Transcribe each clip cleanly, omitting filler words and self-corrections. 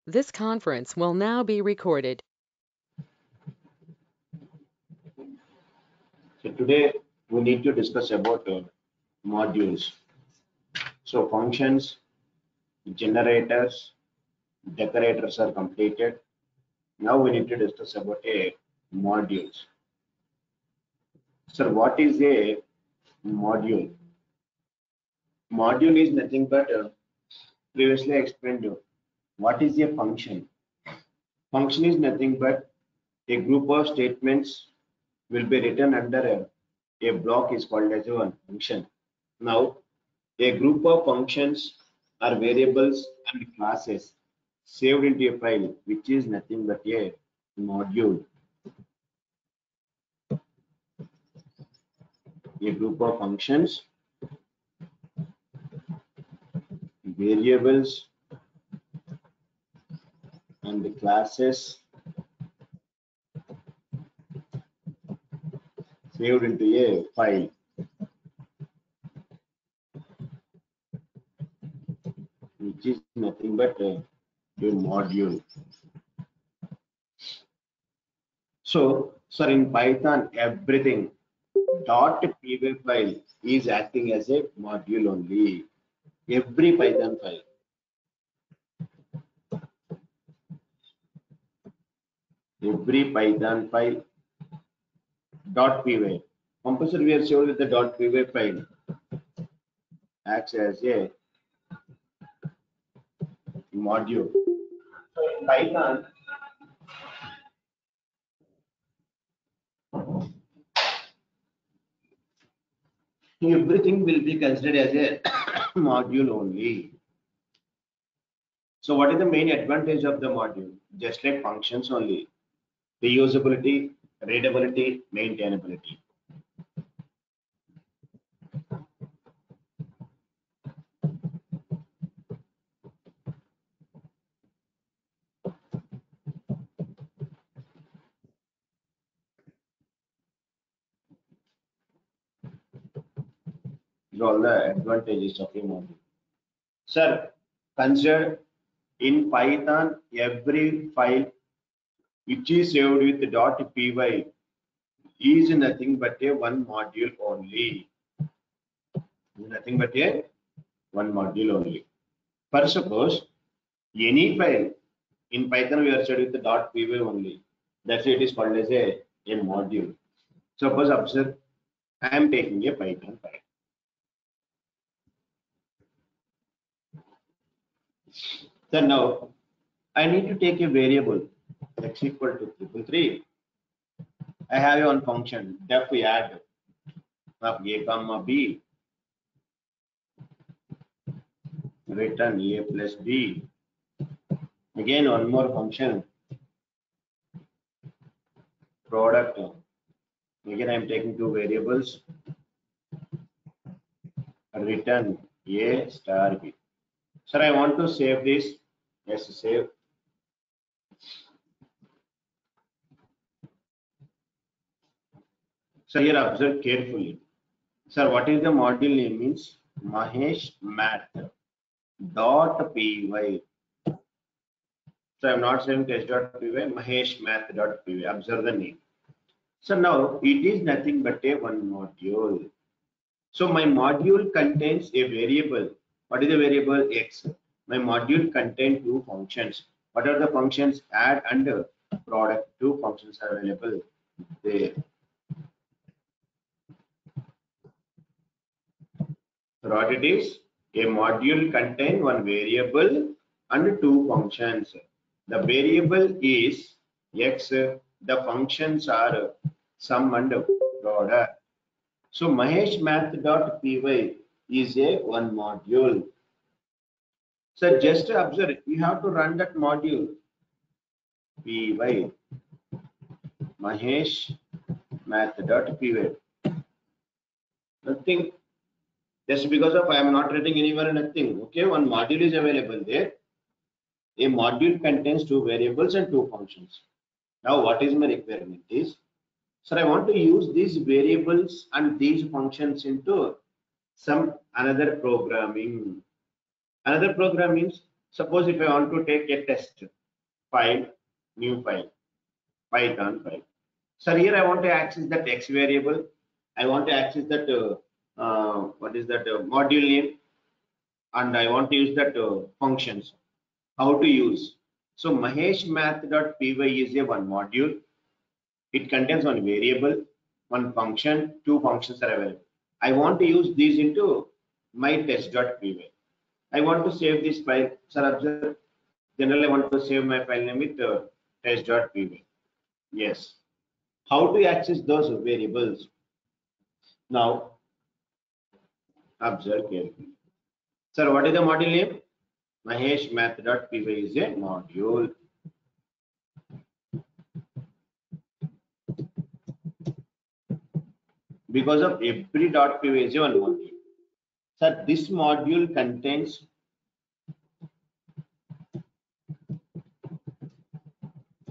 This conference will now be recorded. So today we need to discuss about modules. So functions, generators, decorators are completed. Now we need to discuss about a modules. So what is a module? Module is nothing but previously explained. What is a function? Function is nothing but a group of statements will be written under a block is called as a function. Now, a group of functions are variables and classes saved into a file, which is nothing but a module. A group of functions, variables, and the classes saved into a file. Which is nothing but a module. So, sir, in Python, everything .py file is acting as a module only. Every Python file. Every Python file .py. Compulsory we are showed with the .py file acts as a module. So in Python, everything will be considered as a module only. So what is the main advantage of the module? Just like functions only. Reusability, readability, maintainability. These are all the advantages of a module. Sir, consider in Python every file which is saved with .py is nothing but a one module only. Nothing but a one module only. For suppose any file in Python we are studying with the .py only. That's why it is called as a module. Suppose observe, I am taking a Python file. So now I need to take a variable x equal to 333. I have one function def add of a comma b, return a plus b. Again one more function product. Again I am taking two variables, return a star b. Sir, I want to save this. Yes, save. So here observe carefully. Sir, what is the module name? Means Mahesh Math .py. So I'm not saying test.py, Mahesh Math.py. Observe the name. So now it is nothing but a one module. So my module contains a variable. What is the variable? X. My module contains two functions. What are the functions? Add and product. Two functions are available there. So what it is? A module contains one variable and two functions. The variable is X. The functions are sum and product. So Mahesh Math.py is a one module. So just observe, you have to run that module py Mahesh Math.py. Nothing. Just because of I am not writing anywhere, nothing. Okay, one module is available there. A module contains two variables and two functions. Now what is my requirement is, sir, I want to use these variables and these functions into some another programming. Another program means Suppose if I want to take a test file, new file, Python file. So here I want to access that X variable. I want to access that module name, and I want to use that functions. How to use? So maheshmath.py is a one module. It contains one variable, one function, two functions are available. I want to use these into my test.py. I want to save this file. Sir, observe. Generally, I want to save my file name with test.py. Yes. How to access those variables? Now, observe carefully. Sir, what is the module name? maheshmath.py is a module. Because of every .py is one module. Sir, this module contains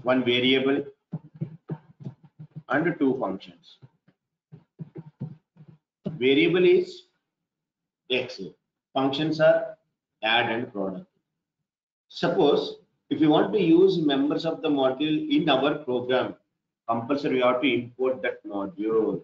one variable and two functions. Variable is X. Functions are add and product. Suppose if you want to use members of the module in our program, compulsory we have to import that module.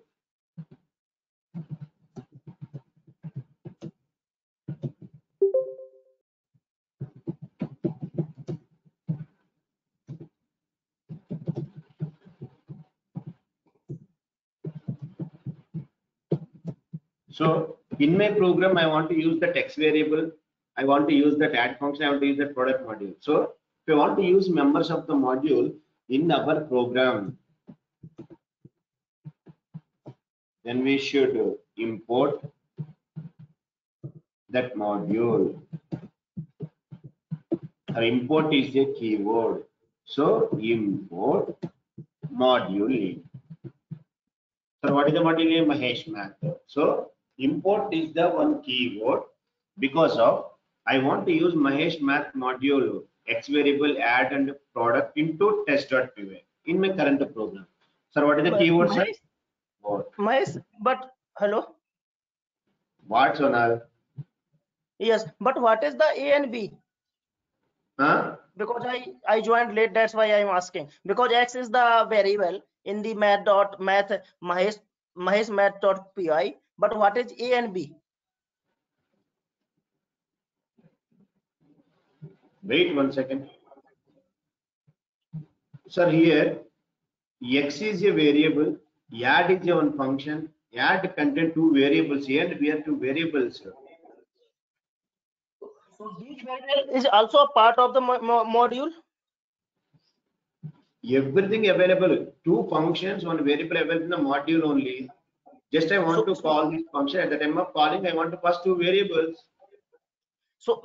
So in my program, I want to use the text variable. I want to use that add function. I want to use that product module. So if I want to use members of the module in our program, then we should import that module. Our import is a keyword. So import module name. So what is the module name? maheshmath. So import is the one keyword because of I want to use maheshmath module X variable add and product into test.py in my current program. Sir, what is the keyword, sir? Mahesh, but hello. What, Sonal? Yes, but what is the A and B? Huh? Because I joined late, that's why I'm asking. Because X is the variable in the math maheshmath.py, but what is A and B? Wait 1 second. Sir, here X is a variable, add is a one function, add contain two variables here and we have two variables. Sir. So each variable is also a part of the module. Everything available, two functions, one variable available in the module only. Just I want to call this function. At the time of calling, I want to pass two variables. So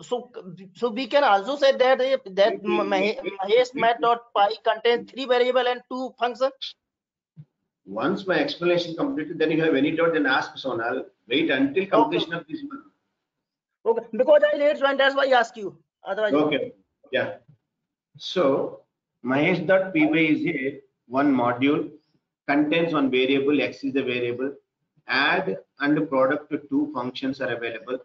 we can also say that maheshmath.py contains three variable and two functions. Once my explanation completed, then you have any doubt, then ask Sonal. Wait until completion of this one. Okay, because I late joined, that's why I ask you. Otherwise, okay, yeah. So mahesh.py is a one module, contains one variable, X is the variable, add and product to two functions are available.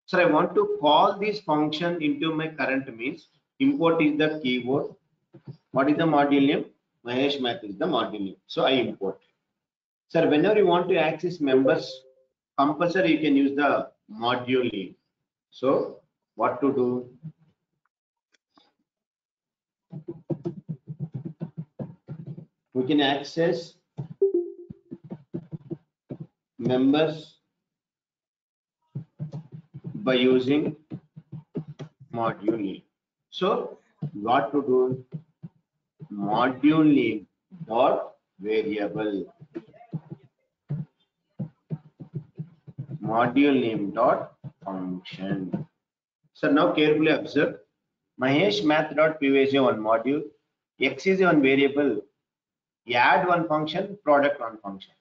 So I want to call this function into my current means import is the keyword. What is the module name? maheshmath is the module name. So I import. Sir, whenever you want to access members, compulsory you can use the module name. So what to do? We can access members by using module name. So what to do? Module name dot variable. Module name dot function. So now carefully observe. maheshmath.py is one module. X is one variable. Add one function, product one function.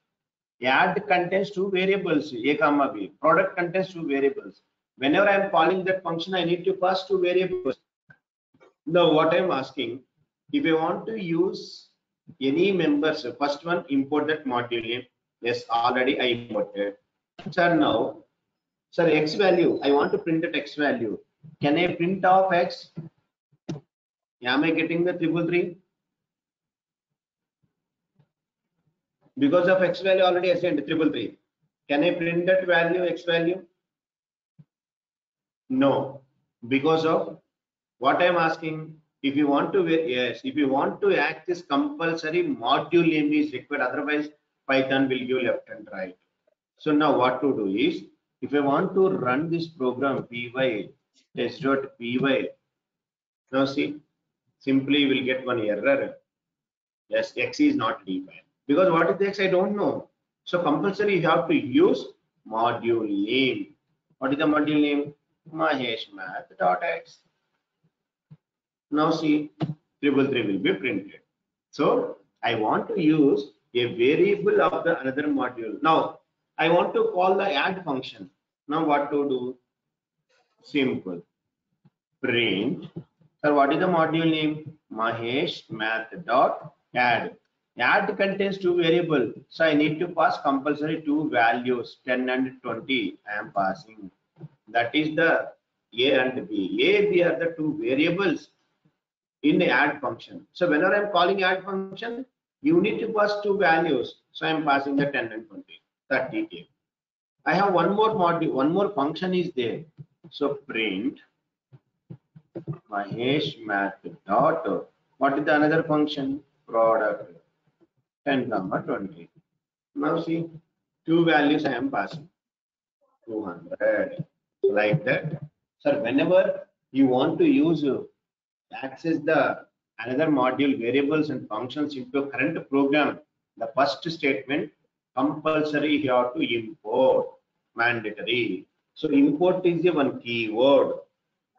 Add contains two variables, A comma B. Product contains two variables. Whenever I am calling that function, I need to pass two variables. Now what I am asking, if I want to use any members, first one import that module name. Yes, already I imported. Sir, now, sir, X value, I want to print that X value. Can I print off X? Am I getting the 333? Because of X value already assigned 333. Can I print that value, X value? No, because of what I am asking. If you want to, yes, if you want to access compulsory module name is required, otherwise Python will give left and right. So now what to do is, if I want to run this program py test.py, now see, simply will get one error. Yes, X is not defined. Because what is X? I don't know. So compulsory you have to use module name. What is the module name? Maheshmath.x. Now see, 333 will be printed. So I want to use a variable of the another module. Now I want to call the add function. Now what to do? Simple. Print. So what is the module name? Maheshmath.add. Add contains two variables. So I need to pass compulsory two values, 10 and 20. I am passing. That is the A and B. A, B are the two variables in the add function. So whenever I'm calling add function, you need to pass two values. So I'm passing the 10 and 20. That detail. I have one more module, one more function is there. So print Maheshmath dot. What is the another function? Product 10, 20. Now see, two values I am passing. 200. Like that. So whenever you want to use access the another module variables and functions into current program, the first statement compulsory you have to import, mandatory. So import is the one keyword.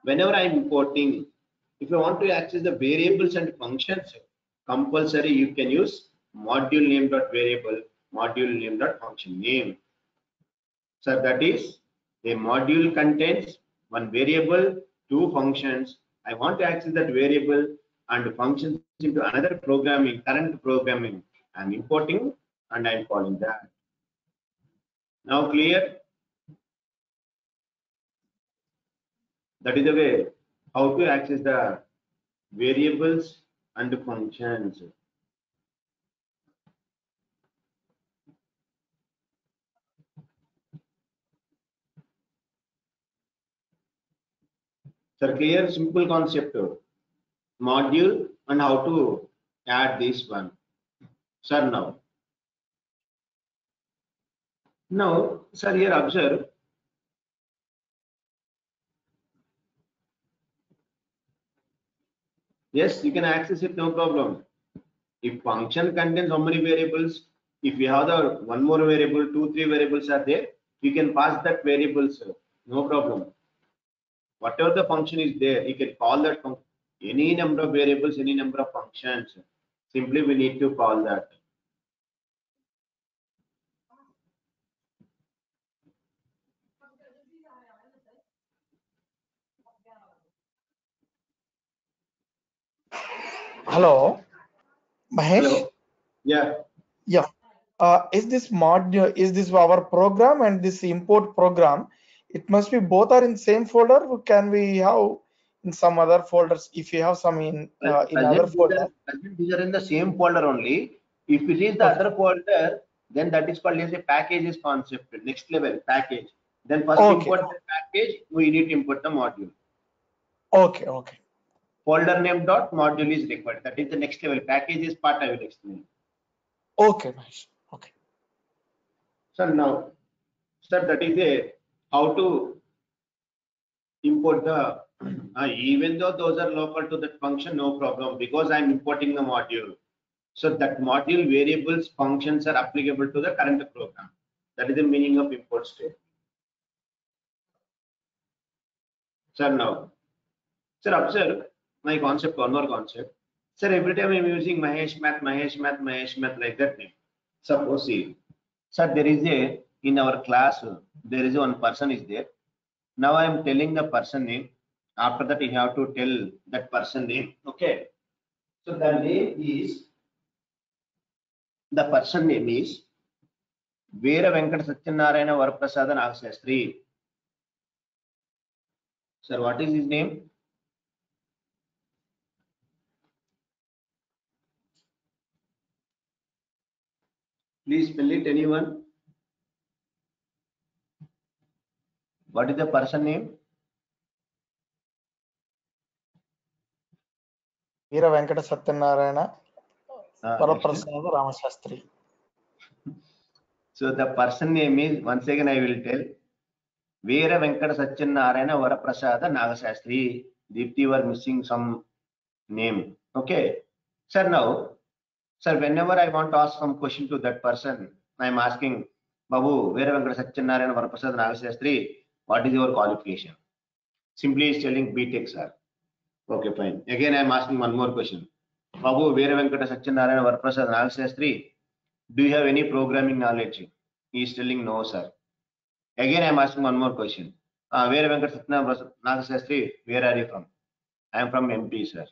Whenever I am importing, if you want to access the variables and functions, compulsory you can use module name dot variable, module name dot function name. So that is a module contains one variable, two functions. I want to access that variable and functions into another programming, current programming. I'm importing and I'm calling that. Now clear? That is the way how to access the variables and functions. So clear, simple concept. Module and how to add this one. Sir, now, sir, here observe. Yes, you can access it, no problem. If function contains how many variables, if you have the one more variable, 2, 3 variables are there, you can pass that variables, no problem. Whatever the function is there, you can call that function. Any number of variables, any number of functions. Simply we need to call that. Hello, Mahesh. Hello. Yeah. Yeah. Is this module, is this our program and this import program? It must be both are in same folder. Or can we have in some other folders? If you have some in other folder. These are in the same folder only. If it is the other folder, then that is called as a packages concept. Next level package. Then first import the package. We need to import the module. Okay. Okay. Folder name dot module is required. That is the next level. Packages part I will explain. Okay, Mahesh. Okay. So now, sir, that is a how to import the even though those are local to that function, no problem, because I'm importing the module. So that module variables functions are applicable to the current program. That is the meaning of import statement. Sir, now, sir, observe my concept, one more concept. Sir, every time I'm using Maheshmath like that name. Suppose see, sir, there is a in our class, there is one person is there. Now I am telling the person name. After that, you have to tell that person name. Okay. So the name is, the person name is Veera Venkat Satyanarayana Varaprasada Nagashastri. Sir, what is his name? Please spell it, anyone? What is the person name? Veera Venkata Satyanarayana Next. Varaprasada Ramashastri. So the person name is, once again I will tell, Veera Venkata Satyanarayana Varaprasada Nagashastri. Deepti, you are missing some name. Okay. Sir, now, sir, whenever I want to ask some question to that person, I am asking, Babu, Veera Venkata Satyanarayana Varaprasada Nagashastri, what is your qualification? Simply is telling BTech, sir. Okay, fine. Again, I am asking one more question. Babu, Veera Venkata Satyanarayana Varaprasada Nagashastri, do you have any programming knowledge? He is telling no, sir. Again, I am asking one more question. Veera Venkata Satyanarayana Nagashastri, where are you from? I am from MP, sir.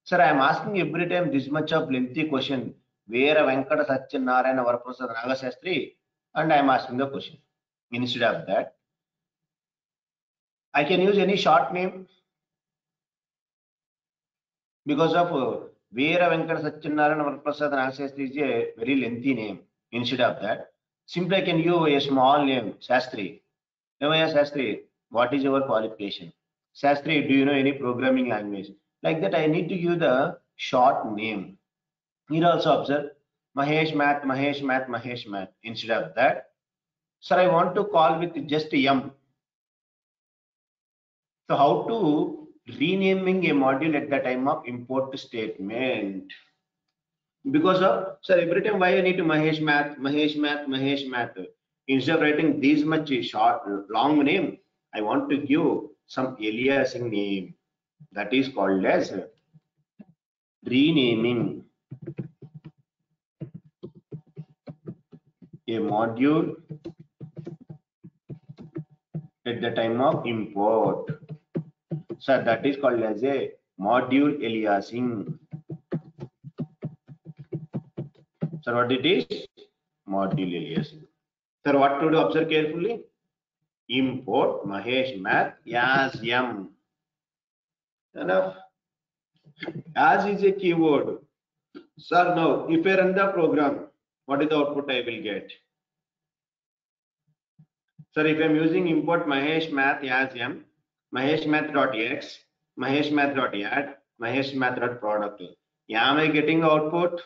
Sir, I am asking every time this much of lengthy question. Veera Venkata Satyanarayana Varaprasada Nagashastri, and I am asking the question. Instead of that, I can use any short name because of Veera Venkata Satyanarayana Varaprasada Nagashastri is a very lengthy name. Instead of that, simply I can use a small name, Shastri. Shastri, what is your qualification? Shastri, do you know any programming language? Like that, I need to use the short name. Here also observe Mahesh Math, Mahesh Math, Mahesh Math. Instead of that, sir, I want to call with just M. So how to renaming a module at the time of import statement? Because of, sir, every time why I need to Mahesh Math, Mahesh Math, Mahesh Math. Instead of writing this much short, long name, I want to give some aliasing name. That is called as renaming a module at the time of import. Sir, that is called as a module aliasing. Sir, what it is? Module aliasing. Sir, what to do? Observe carefully. Import Mahesh Math as M. Enough. As is a keyword. Sir, now if I run the program, what is the output I will get? Sir, if I am using import Mahesh Math as M, Mahesh Math.x, Mahesh Math.add, Mahesh Math.product. Am I getting the output?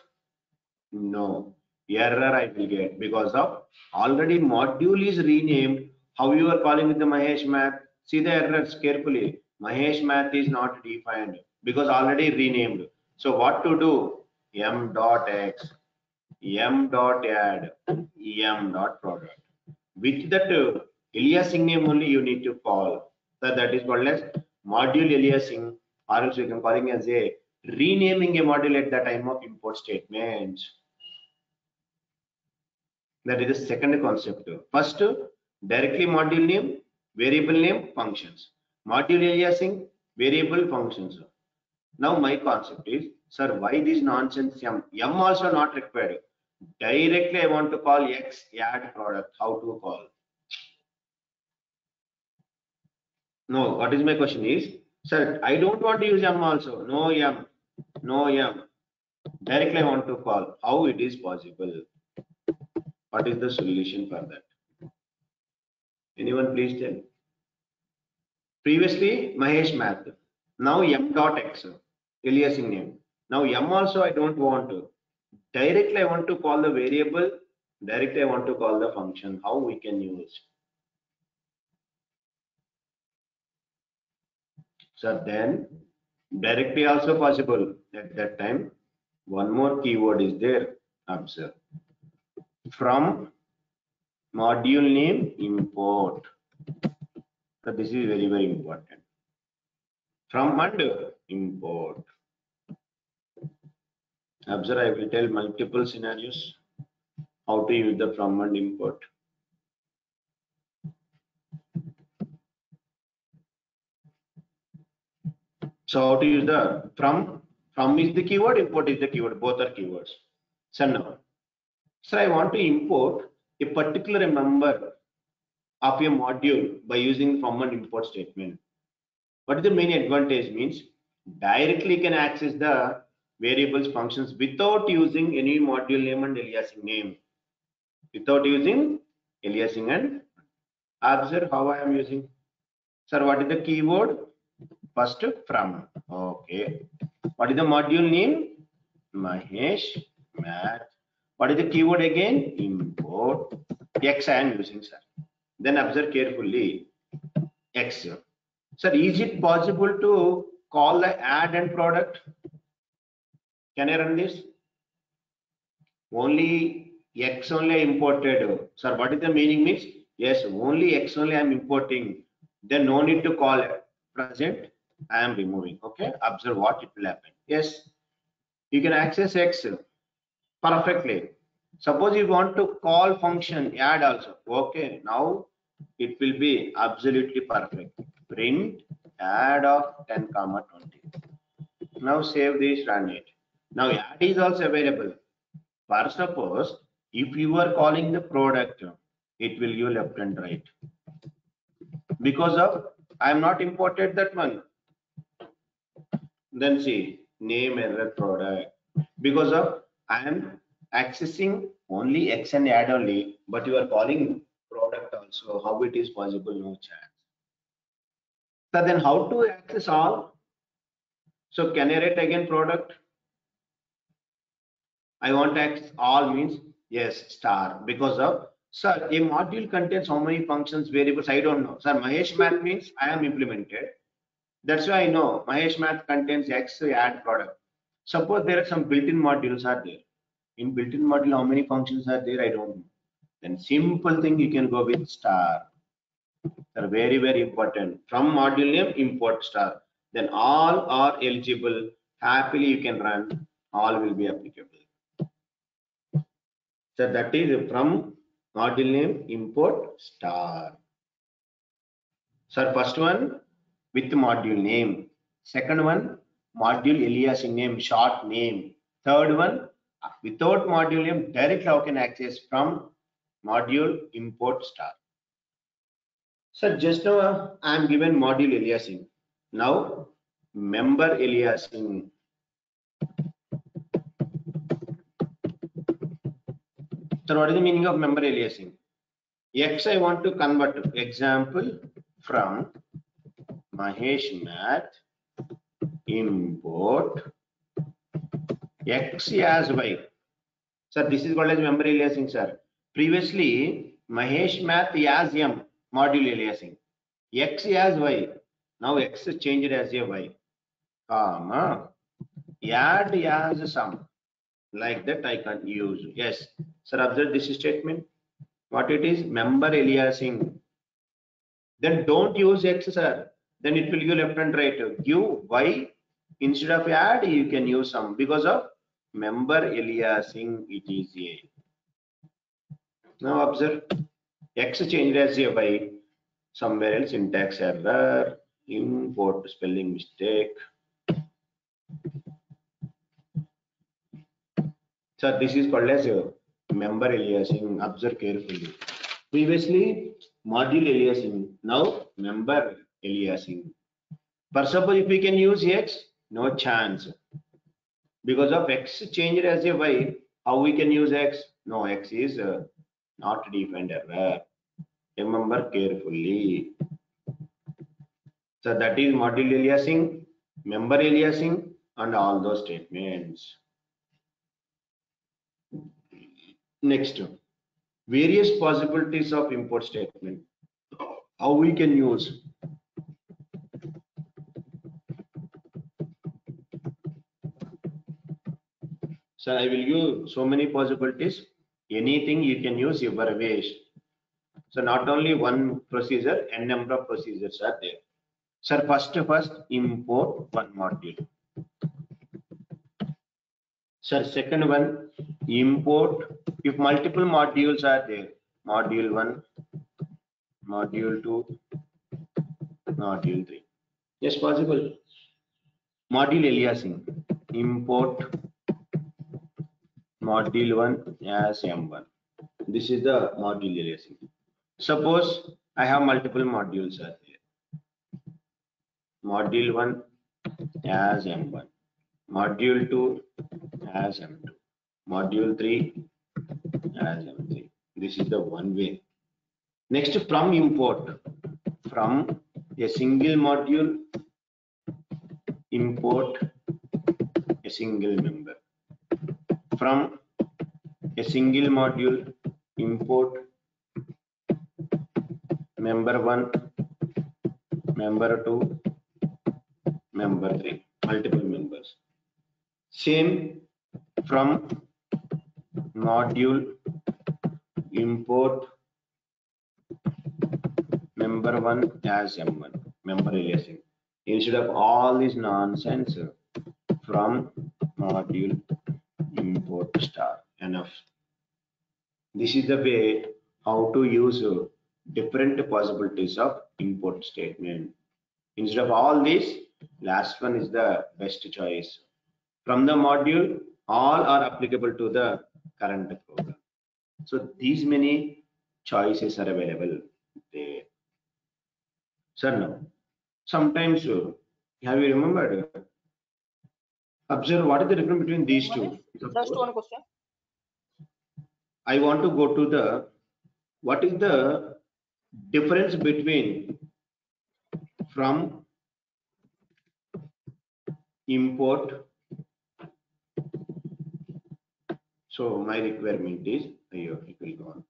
No. Error I will get because of already module is renamed. How you are calling with the Mahesh Math? See the errors carefully. Mahesh Math is not defined because already renamed. So what to do? M.x, M.add, M.product. With that aliasing name only you need to call. So that is called as module aliasing, or else you can calling as a renaming a module at the time of import statements. That is the second concept. First, directly module name, variable name, functions. Module aliasing, variable functions. Now my concept is, sir, why this nonsense M? M also not required. Directly I want to call X add product. How to call? No, what is my question is, sir, I don't want to use M also. No M. No M. Directly I want to call. How it is possible? What is the solution for that? Anyone please tell? Previously Mahesh Math. Now M.x, aliasing name. Now M also I don't want to. Directly I want to call the variable. Directly I want to call the function. How we can use? So then directly also possible at that time. One more keyword is there. Observe. From module name import. So this is very, very important. From and import. Observe, I will tell multiple scenarios how to use the from and import. So how to use the from is the keyword, import is the keyword, both are keywords. So now, sir, I want to import a particular member of a module by using from and import statement. What is the main advantage? Means directly can access the variables functions without using any module name and aliasing name. Without using aliasing and observe how I am using. Sir, what is the keyword? First from. Okay. What is the module name? Mahesh Math. What is the keyword again? Import. X I am using, sir. Then observe carefully. X. Sir, is it possible to call the add and product? Can I run this? Only X only I imported. Sir, what is the meaning means? Yes, only X only I am importing. Then no need to call it. Present, I am removing. Okay, observe what it will happen. Yes, you can access X perfectly. Suppose you want to call function add also. Okay, now it will be absolutely perfect. Print add of 10, 20. Now save this, run it. Now add is also available. For suppose if you are calling the product, it will give left and right. Because of I am not imported that one. Then see name error product. Because of I am accessing only X and add only, but you are calling product also. How it is possible? No chance. So then how to access all? So can I write again product? I want to access all means yes star because of sir a module contains how many functions variables I don't know. Sir Mahesh Math means I am implemented. That's why I know Mahesh Math contains X add product. Suppose there are some built-in modules are there. In built-in module how many functions are there I don't know. Then simple thing you can go with star. They're very important. From module name import star. Then all are eligible. Happily you can run. All will be applicable. So that is from module name import star. So first one with module name. Second one module aliasing name, short name. Third one without module name directly how can access from module import star. So just now I am given module aliasing. Now member aliasing. So what is the meaning of member aliasing? X I want to convert. Example from Mahesh Math import X as Y. Sir, this is called as member aliasing, sir. Previously Mahesh Math as M module aliasing. X as Y. Now X is changed as a Y. Comma add as sum. Like that I can use. Yes. Sir, observe this statement. What it is? Member aliasing. Then don't use X, sir. Then it will give left and right. Give Y instead of add, you can use sum because of member aliasing. It is a. Now observe X changed as a Y. Somewhere else syntax error, import spelling mistake. So this is called as a member aliasing. Observe carefully. Previously module aliasing, now member aliasing. For suppose if we can use X, no chance. Because of X changed as a Y, how we can use X? No, X is not defined error. Remember carefully. So that is module aliasing, member aliasing, and all those statements. Next, various possibilities of import statement. How we can use. So I will give so many possibilities. Anything you can use your wish. So not only one procedure, n number of procedures are there. Sir, first import one module. Sir, second one import if multiple modules are there. Module 1, module 2, module 3. Yes, possible. Module aliasing. Import module 1 as M1. This is the module aliasing. Suppose I have multiple modules are there. module 1 as M1, module 2 as M2, module 3 as M3. This is the one way. Next, from import, from a single module, import a single member. From a single module, import member 1, member 2, member 3, multiple members. Same from module, import member 1 as M1, member relation. Instead of all this nonsense, from module, import star, enough. This is the way how to use different possibilities of import statement. Instead of all this, last one is the best choice. From the module, all are applicable to the current program. So these many choices are available there. Sir, now, sometimes, have you remembered? Observe what is the difference between these two. Just one question. I want to go to the, what is the difference between from, import. So my requirement is, here it will go on.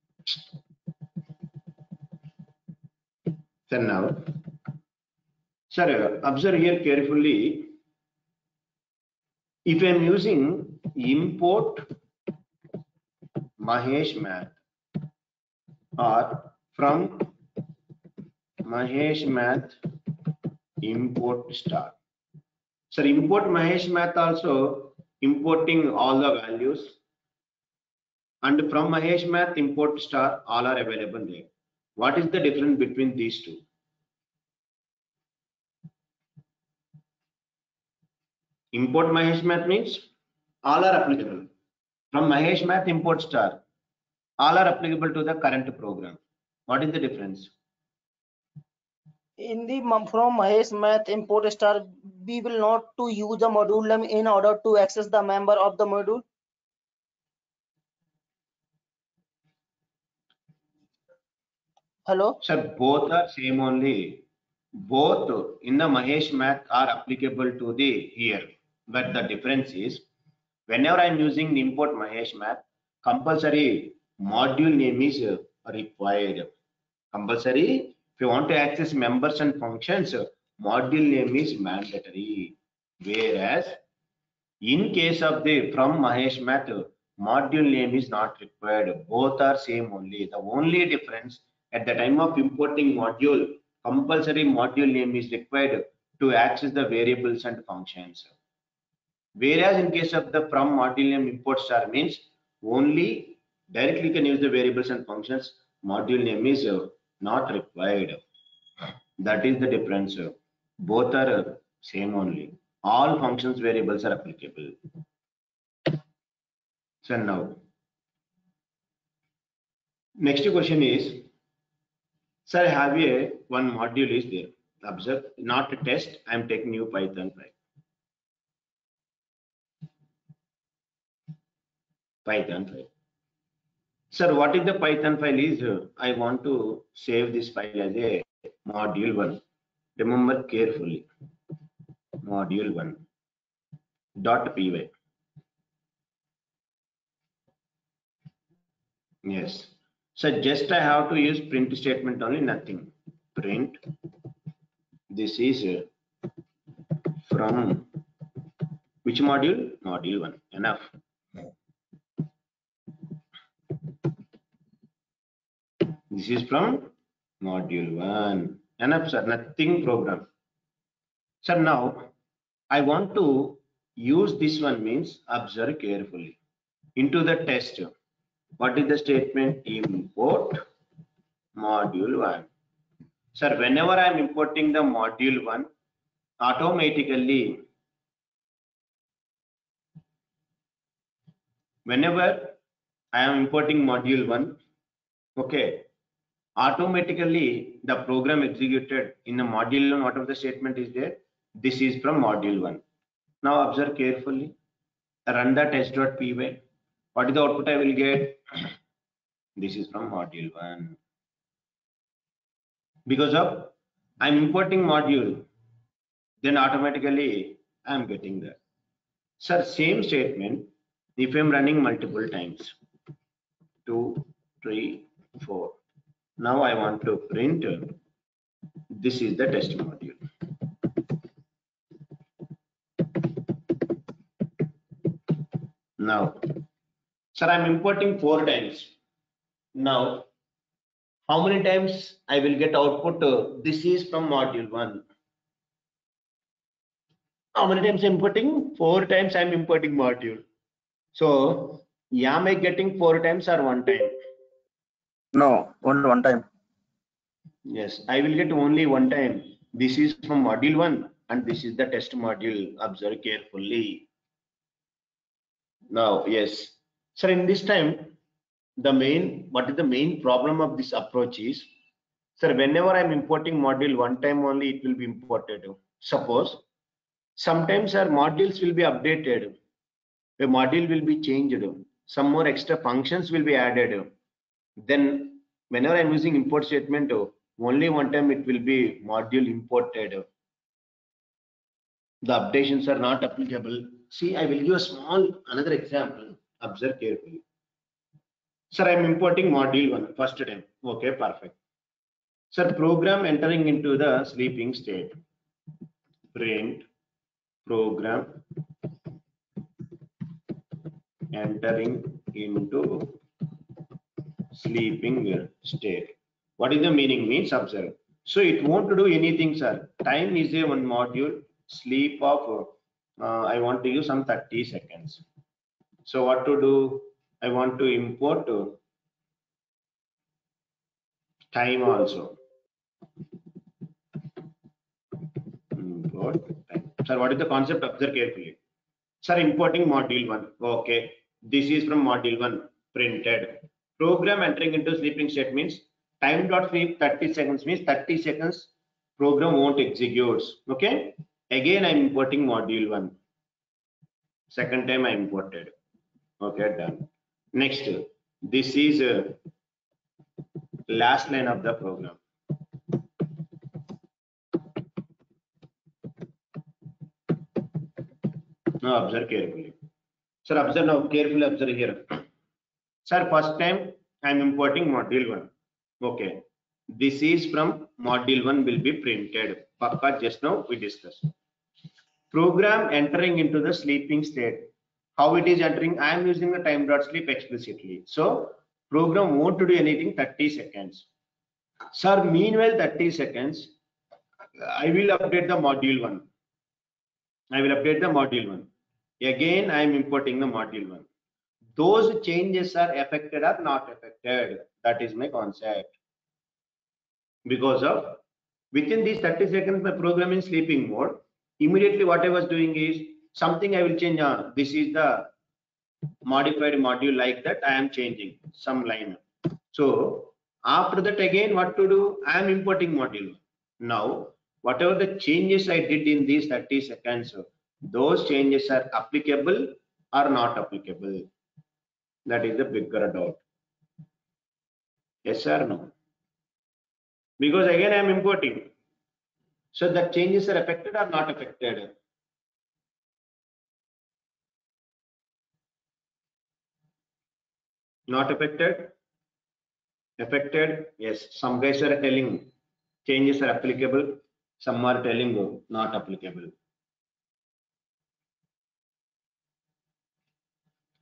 So now, sir, observe here carefully. If I am using import Mahesh Math or from Mahesh Math import star. Sir, import Mahesh Math also importing all the values, and from Mahesh Math import star, all are available there. What is the difference between these two? Import Mahesh Math means all are applicable. From Mahesh Math import star, all are applicable to the current program. What is the difference? In the from Mahesh Math import star, we will not to use the module name in order to access the member of the module. Hello? Sir, both are same only. Both in the Mahesh Math are applicable to the here. But the difference is, whenever I am using the import Mahesh Math, compulsory module name is required. Compulsory, if you want to access members and functions, module name is mandatory. Whereas, in case of the from Mahesh Math, module name is not required. Both are same only. The only difference, at the time of importing module, compulsory module name is required to access the variables and functions. Whereas in case of the from module name import star means only directly can use the variables and functions. Module name is not required. That is the difference. Both are same only. All functions variables are applicable. So now, next question is, sir, have a one module is there. Observe, not a test. I am taking new Python file. Python file. Sir, what is the Python file is? I want to save this file as a module 1. Remember carefully. Module 1 .py. Yes. So just I have to use print statement only, nothing. Print. This is from which module? Module 1. Enough. This is from module 1. Enough, sir. Nothing program. Sir, now I want to use this one means observe carefully. Into the test. What is the statement? Import module 1. Sir, whenever I am importing the module 1, automatically, whenever I am importing module 1, okay, automatically the program executed in the module 1, whatever the statement is there, This is from module 1. Now observe carefully. Run the test.py. What is the output I will get? This is from module 1. Because of I'm importing module, then automatically I'm getting that. Sir, same statement, if I'm running multiple times, 2, 3, 4. Now I want to print, this is the test module. Now, sir, I'm importing 4 times. Now, how many times I will get output? This is from module 1. How many times I'm importing? 4 times I'm importing module. So, am I getting 4 times or 1 time? No, only one time. Yes, I will get only 1 time. This is from module 1 and this is the test module. Observe carefully. Now, yes. So in this time, what is the main problem of this approach is, sir, whenever I'm importing module 1 time only, it will be imported. Suppose, sometimes our modules will be updated. A module will be changed. Some more extra functions will be added. Then whenever I'm using import statement, only 1 time it will be module imported. The updations are not applicable. See, I will give a small another example. Observe carefully. Sir, I'm importing module 1 first time. Okay, perfect. Sir, program entering into the sleeping state. Print program entering into sleeping state. What is the meaning? Means observe. So it won't do anything, sir. Time is a one module. Sleep of I want to use some 30 seconds. So what to do? I want to import time also. Import time. Sir, what is the concept? Observe carefully. Sir, importing module 1. Okay. This is from module 1 printed. Program entering into sleeping state means time dot sleep 30 seconds means 30 seconds program won't execute. Okay. Again, I'm importing module 1. Second time I imported. Okay, done. Next, this is last line of the program. Now observe carefully. Sir, observe now, carefully observe here. Sir, first time I am importing module 1. Okay. This is from module 1 will be printed. Pakka, just now we discussed. Program entering into the sleeping state. How it is entering? I am using the time dot sleep explicitly. So program won't do anything 30 seconds. Sir, meanwhile 30 seconds, I will update the module 1. I will update the module 1. Again, I am importing the module 1. Those changes are affected or not affected. That is my concept. Because of within these 30 seconds, my program in sleeping mode. Immediately, what I was doing is something I will change. This is the modified module like that. I am changing some line. So after that, again, what to do? I am importing module. Now, whatever the changes I did in these 30 seconds, those changes are applicable or not applicable. That is the bigger doubt. Yes or no? Because again I am importing. So the changes are affected or not affected? Not affected? Affected? Yes. Some guys are telling changes are applicable. Some are telling not applicable.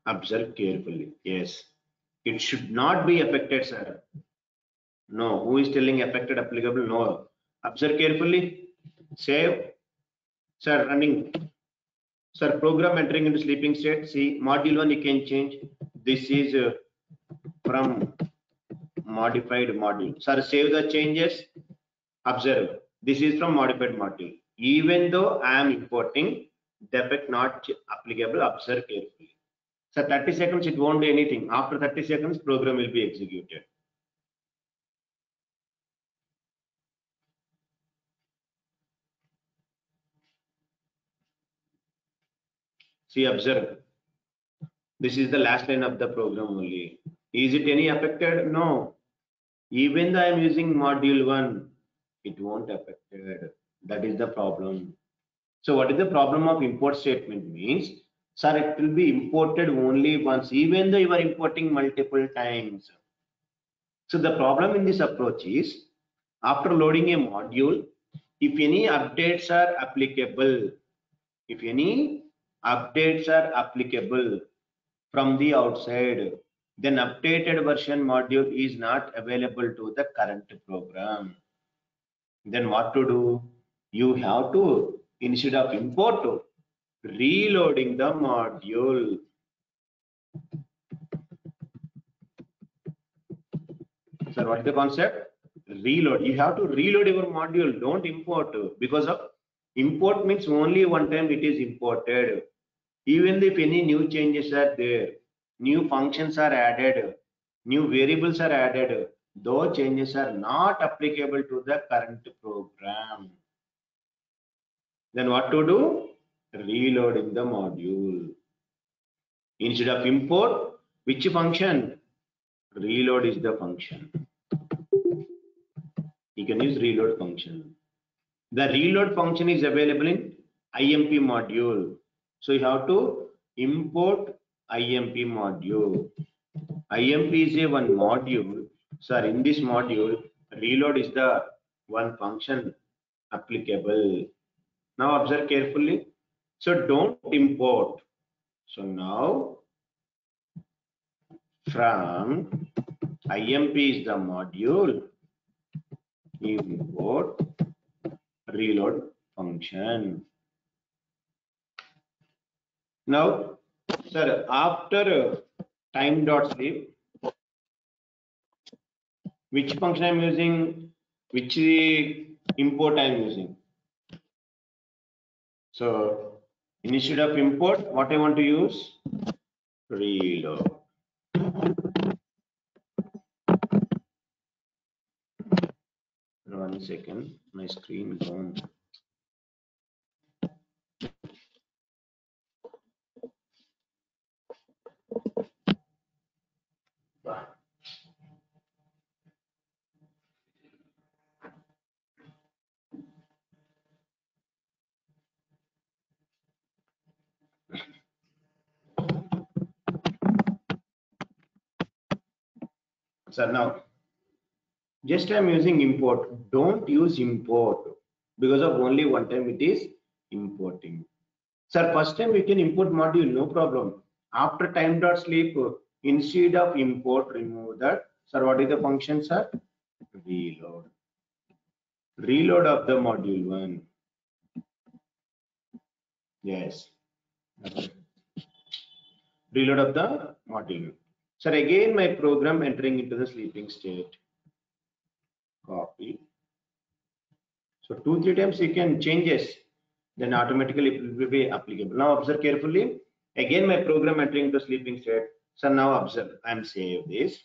Observe carefully. Yes. It should not be affected, sir. No. Who is telling affected, applicable? No. Observe carefully. Save. Sir, running. Sir, program entering into sleeping state. See, module 1 you can change. This is from modified module. Sir, save the changes. Observe. This is from modified module. Even though I am importing, the effect not applicable. Observe carefully. So 30 seconds it won't do anything. After 30 seconds, program will be executed. See, observe. This is the last line of the program only. Is it any affected? No. Even though I am using module 1, it won't affected. That is the problem. So what is the problem of import statement means? Sir, it will be imported only once, even though you are importing multiple times. So the problem in this approach is, after loading a module, if any updates are applicable, from the outside, then updated version module is not available to the current program. Then what to do? You have to, instead of import, reloading the module. Sir, what is the concept? Reload. You have to reload your module. Don't import, because of import means only one time it is imported. Even if any new changes are there, new functions are added, new variables are added, those changes are not applicable to the current program. Then what to do? Reloading the module. Instead of import, which function? Reload is the function. You can use reload function. The reload function is available in IMP module. So you have to import IMP module. IMP is a one module. Sir, in this module, reload is the one function applicable. Now observe carefully. So don't import. So now from IMP is the module, import reload function. Now, sir, after time dot sleep, which function I'm using, which import I'm using. So instead of import, what I want to use? Reload. One second, my screen gone. So now, just I'm using import. Don't use import, because of only one time it is importing. Sir, first time we can import module, no problem. After time dot sleep, instead of import, remove that. Sir, what is the function, sir? Reload. Reload of the module 1. Yes. Reload of the module. Sir, again my program entering into the sleeping state. Copy. So 2-3 times you can changes, then automatically it will be applicable. Now observe carefully. Again my program entering into sleeping state. So now observe, I am save this.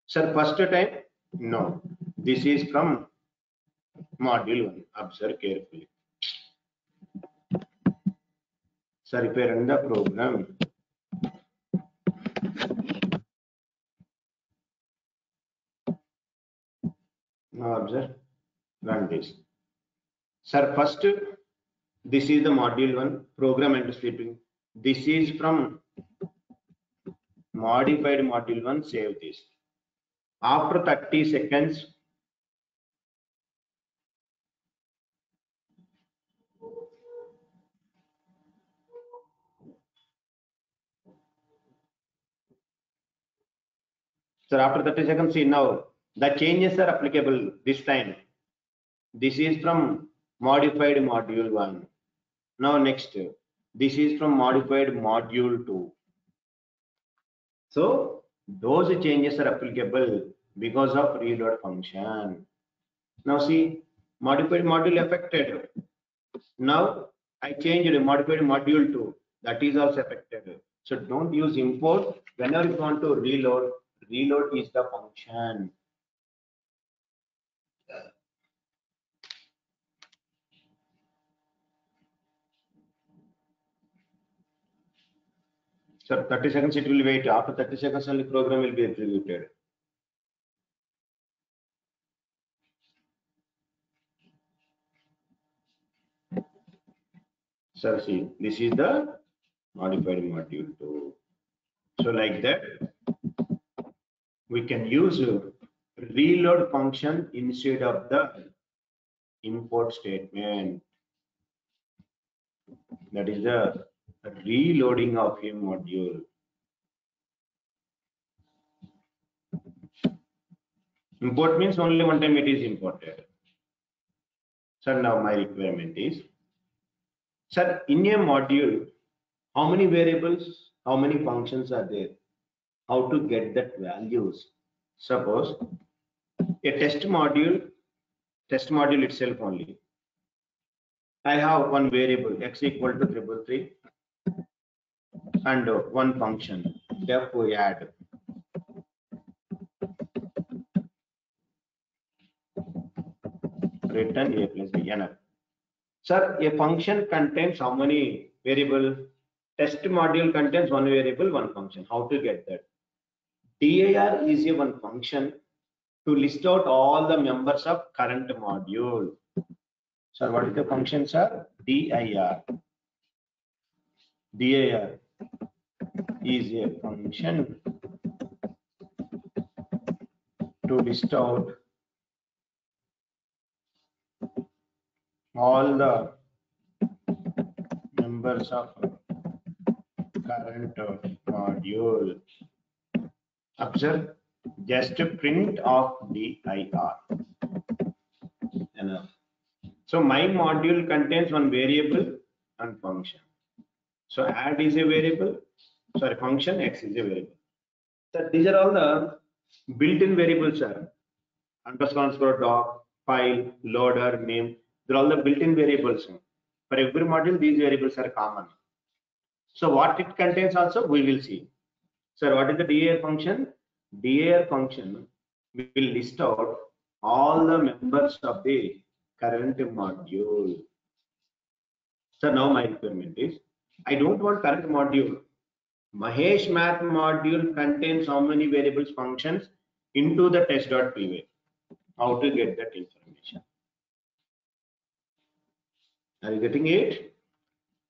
Sir, first time, no. This is from module 1. Observe carefully. Sir, if I run the program, now observe, run this. Sir, first, this is the module 1, program and sleeping. This is from modified module 1, save this. After 30 seconds, so after 30 seconds, see now the changes are applicable this time. This is from modified module 1. Now next, this is from modified module 2. So those changes are applicable because of reload function. Now see, modified module affected. Now I changed modified module 2. That is also affected. So don't use import. Whenever you want to reload, reload is the function. Sir, 30 seconds it will wait. After 30 seconds only program will be executed. Sir, see, this is the modified module 2. So like that, we can use reload function instead of the import statement. That is the reloading of a module. Import means only one time it is imported. Sir, now my requirement is, sir, in a module, how many variables, how many functions are there? How to get that values? Suppose a test module itself only. I have one variable x equal to 333 and one function def add. Return a plus b. Enough. Sir, a function contains how many variables? Test module contains one variable, one function. How to get that? DIR is a one function to list out all the members of current module. Sir, what is the function, sir? DIR. DIR is a function to list out all the members of current module. Observe, just print of dir. Enough. So my module contains one variable and function. So add is a variable, sorry, function, x is a variable. So these are all the built-in variables, sir. Underscore doc, file, loader, name. They're all the built-in variables. For every module, these variables are common. So what it contains also, we will see. Sir, what is the dir function? Dir function will list out all the members of the current module. So now my requirement is, I don't want current module. Mahesh math module contains how many variables, functions into the test.py. How to get that information? Are you getting it?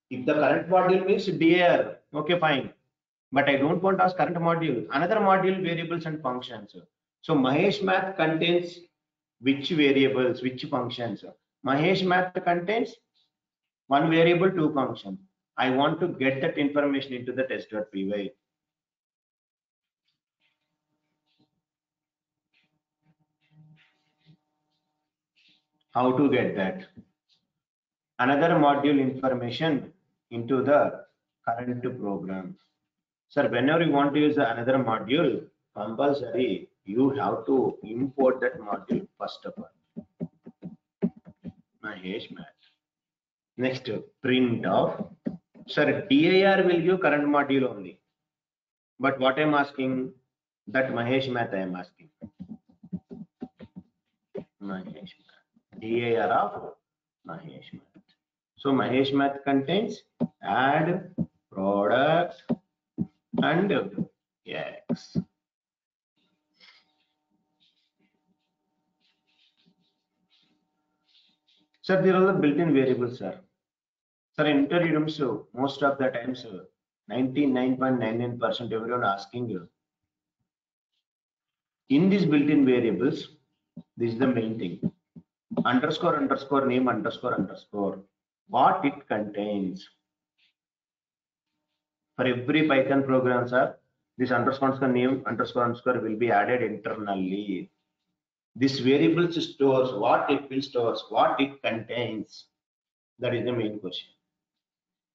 If the current module means dir, okay, fine. But I don't want as current module, another module variables and functions. So Mahesh math contains which variables, which functions? Mahesh math contains one variable, two functions. I want to get that information into the test.py. How to get that? Another module information into the current program. Sir, whenever you want to use another module, compulsory you have to import that module first of all. Mahesh math. Next, print of. Sir, dir will give current module only. But what I am asking, that Mahesh math I am asking. Mahesh math. dir of Mahesh math. So Mahesh math contains add, product, and x. Sir, there are the built-in variables, sir. Sir, in interview, so most of the times, 99.99% everyone asking you. In these built-in variables, this is the main thing. Underscore, underscore, name, underscore, underscore. What it contains. For every Python program, sir, this underscore name, underscore, underscore will be added internally. This variable stores what it will stores, what it contains. That is the main question.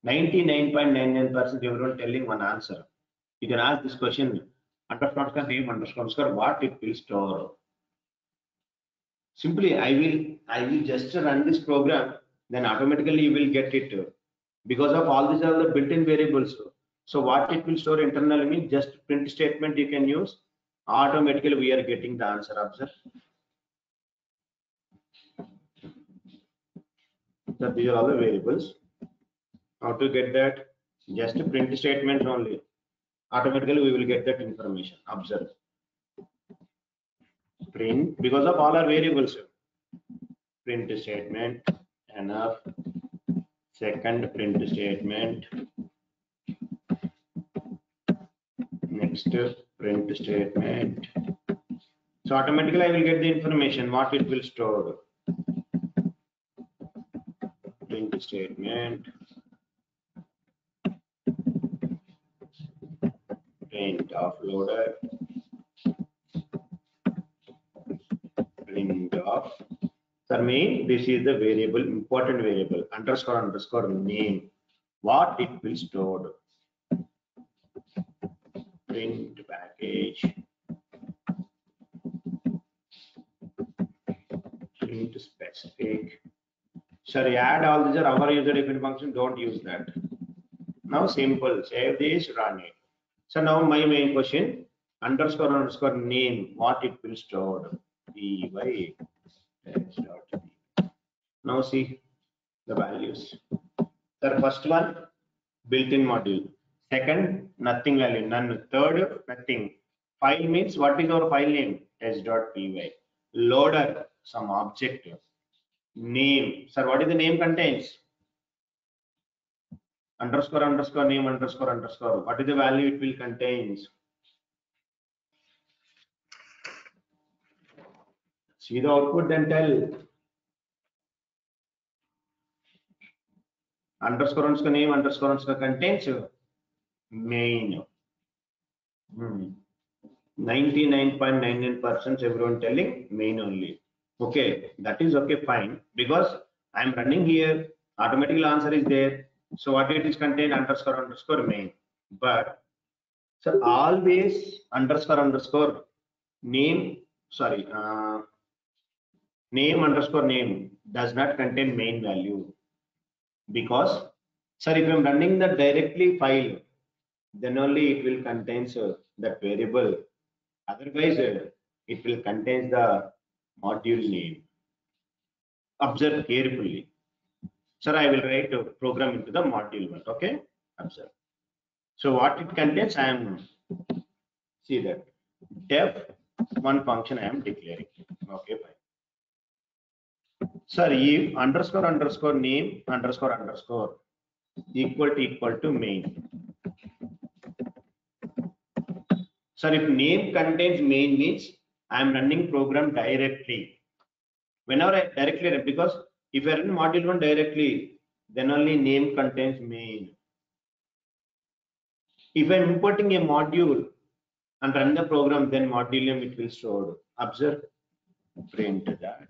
99.99% everyone telling one answer. You can ask this question, underscore name, underscore, what it will store. Simply, I will just run this program, then automatically you will get it. Because of all these are the built-in variables. So what it will store internally means just print statement you can use. Automatically we are getting the answer. Observe. So these are all the variables. How to get that? Just print statement only. automatically we will get that information. Observe. Print, because of all our variables. Print statement, enough. Second print statement. Next print statement. So automatically I will get the information what it will store. Print statement. Print of loader. Print of. For me, this is the variable, important variable, underscore name. What it will store. Print package. Print specific. Sorry, add all these are our user defined function. Don't use that. Now simple. Save this, run it. So now my main question, underscore name, what it will store. Py. Now see the values. The first one, built-in module. Second, nothing value, none. Third, nothing. File means what is our file name? Test.py. Loader, some object. Name, sir, what is the name contains? Underscore name underscore. What is the value it will contains? See the output, then tell. Underscore name underscore contains main. 99.99% everyone telling main only. Okay, that is okay, fine, because I'm running here, automatically answer is there. So what it is contained, underscore main. But so always underscore name, sorry, name underscore name does not contain main value, because sir, if I'm running the directly file, then only it will contain that variable. Otherwise, it will contain the module name. Observe carefully. Sir, I will write a program into the module one. Okay, observe. So what it contains, I am see that def one function I am declaring. Okay, fine. Sir, if underscore name underscore equal to main. Sir, if name contains main means I am running program directly. Whenever I directly run, because if I run module one directly, then only name contains main. If I am importing a module and run the program, then module name it will store. Observe, print that.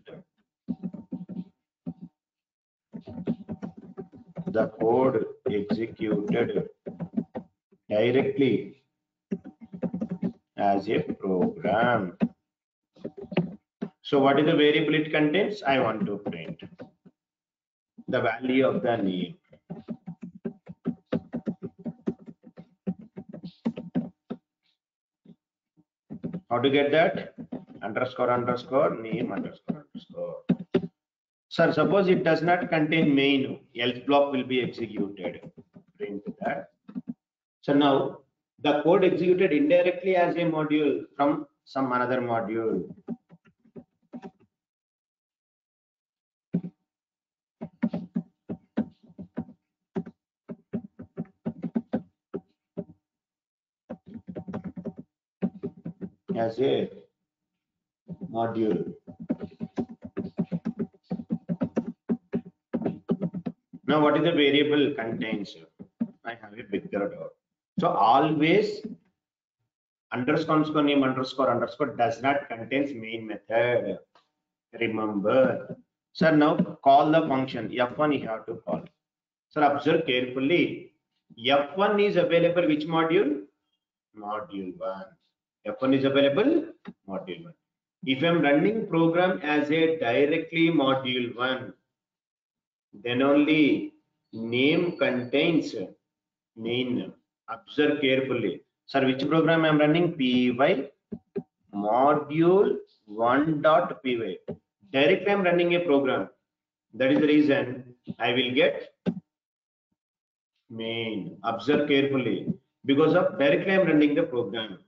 The code executed directly as a program. So what is the variable it contains? I want to print the value of the name. How to get that? Underscore name underscore. Sir, suppose it does not contain main, else block will be executed. Print that. So now the code executed indirectly as a module from some another module. As a module. Now what is the variable contains? I have a bigger doubt. So always underscore name underscore does not contains main method. Remember. Sir, now call the function f1 you have to call. Sir, observe carefully. F1 is available which module? Module 1. F1 is available module 1. If I'm running program as a directly module 1, then only name contains main. Observe carefully. Sir, which program I'm running? Py module 1.py. Directly I'm running a program. That is the reason I will get main. Observe carefully. because of directly I'm running the program.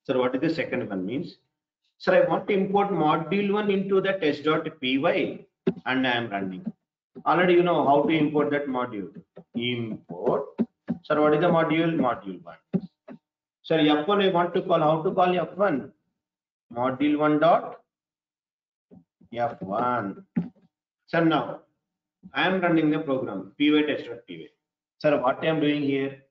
So what is the second one means? Sir, I want to import module 1 into the test.py and I am running. Already you know how to import that module. Import. Sir, what is the module? Module 1. Sir, F1 I want to call. How to call F1? Module 1 dot F1. Sir, now I am running the program py test.py. Sir, what I am doing here?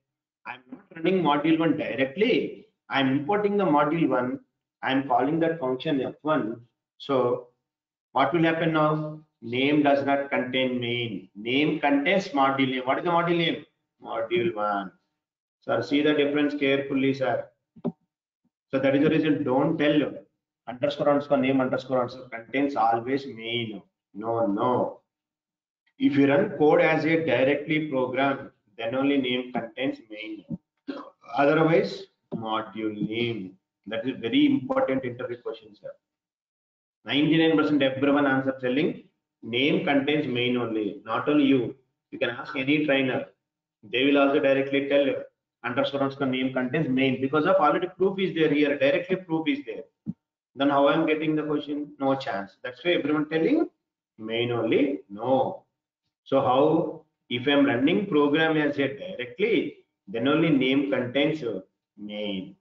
I am not running module 1 directly. I am importing the module 1. I am calling that function F1. So what will happen now? Name does not contain main. Name contains module name. What is the module name? Module 1. Sir, see the difference carefully, sir. So that is the reason don't tell underscore name underscore contains always main. No. If you run code as a directly program, then only name contains main. Otherwise, module name. That is very important interview question, sir. 99% everyone answer telling name contains main only. Not only you. You can ask any trainer. They will also directly tell you underscore name contains main because of already proof is there here. Directly proof is there. Then how I'm getting the question? No chance. That's why everyone telling main only. No. So how if I'm running program as a directly, then only name contains main.